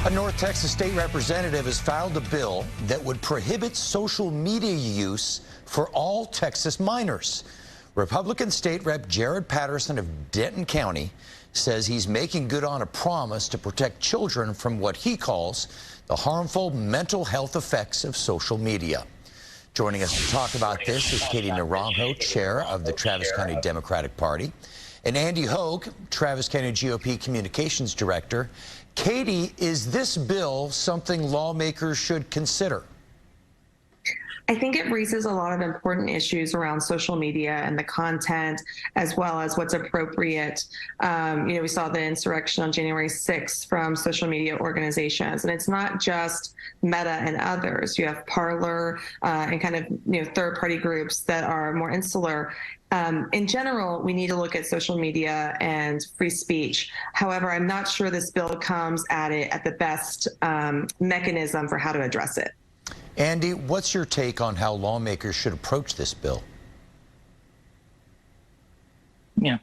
A North Texas state representative has filed a bill that would prohibit social media use for all Texas minors. Republican State Rep Jared Patterson of Denton County says he's making good on a promise to protect children from what he calls the harmful mental health effects of social media. Joining us to talk about this is Katie Naranjo, chair of the Travis County Democratic Party, and Andy Hogue, Travis County GOP Communications Director. Katie, is this bill something lawmakers should consider? I think it raises a lot of important issues around social media and the content, as well as what's appropriate. We saw the insurrection on January 6th from social media organizations, and it's not just Meta and others. You have Parler and kind of third-party groups that are more insular. In general, we need to look at social media and free speech. However, I'm not sure this bill comes at it at the best mechanism for how to address it. Andy, what's your take on how lawmakers should approach this bill? Yeah.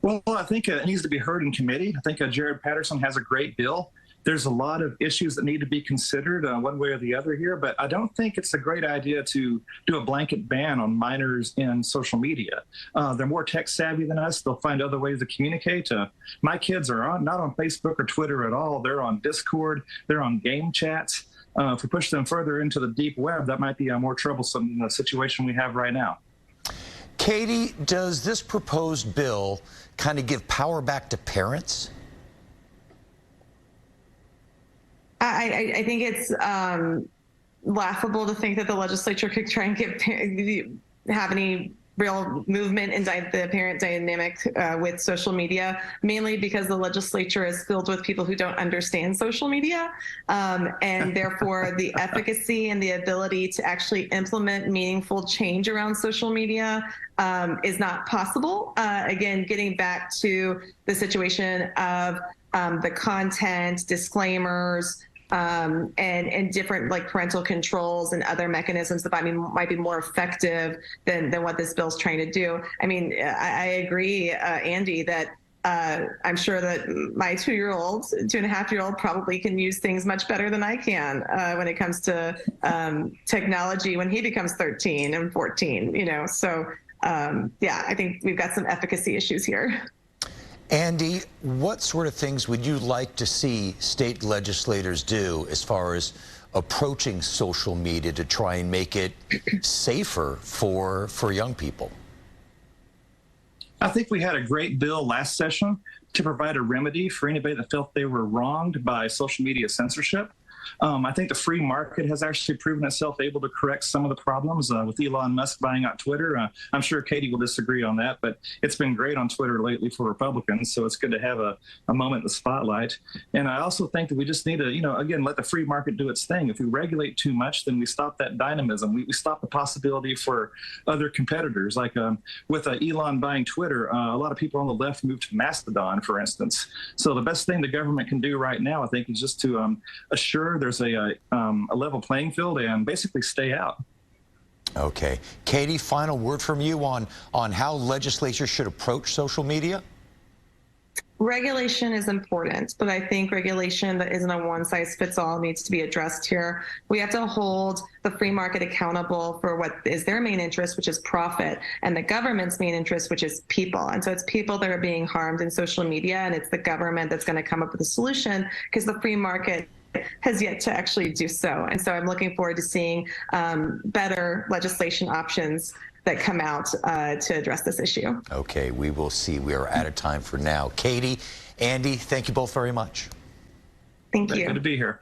Well, I think it needs to be heard in committee. I think Jared Patterson has a great bill. There's a lot of issues that need to be considered one way or the other here, but I don't think it's a great idea to do a blanket ban on minors in social media. They're more tech savvy than us. They'll find other ways to communicate. My kids are not on Facebook or Twitter at all. They're on Discord. They're on game chats. If we push them further into the deep web, that might be more troublesome than the situation we have right now. Katie, does this proposed bill kind of give power back to parents? I think it's laughable to think that the legislature could try and have any real movement in the parent dynamic with social media, mainly because the legislature is filled with people who don't understand social media, and therefore the efficacy and the ability to actually implement meaningful change around social media is not possible. Again, getting back to the situation of the content, disclaimers, and different parental controls and other mechanisms that might be more effective than what this bill's trying to do. I mean, I agree, Andy, that I'm sure that my 2.5-year-old probably can use things much better than I can when it comes to technology when he becomes 13 and 14, So, yeah, I think we've got some efficacy issues here. Andy, what sort of things would you like to see state legislators do as far as approaching social media to try and make it safer for young people? I think we had a great bill last session to provide a remedy for anybody that felt they were wronged by social media censorship. I think the free market has actually proven itself able to correct some of the problems with Elon Musk buying out Twitter. I'm sure Katie will disagree on that, but it's been great on Twitter lately for Republicans, so it's good to have a moment in the spotlight. And I also think that we just need to, again, let the free market do its thing. If we regulate too much, then we stop that dynamism. We stop the possibility for other competitors. Like with Elon buying Twitter, a lot of people on the left moved to Mastodon, for instance. So the best thing the government can do right now, I think, is just to assure there's a level playing field and basically stay out. Okay. Katie, final word from you on how legislatures should approach social media? Regulation is important, but I think regulation that isn't a one-size-fits-all needs to be addressed here. We have to hold the free market accountable for what is their main interest, which is profit, and the government's main interest, which is people. And so it's people that are being harmed in social media, and it's the government that's going to come up with a solution, because the free market has yet to actually do so. And so I'm looking forward to seeing better legislation options that come out to address this issue. Okay, we will see. We are out of time for now. Katie, Andy, thank you both very much. Thank you. Good to be here.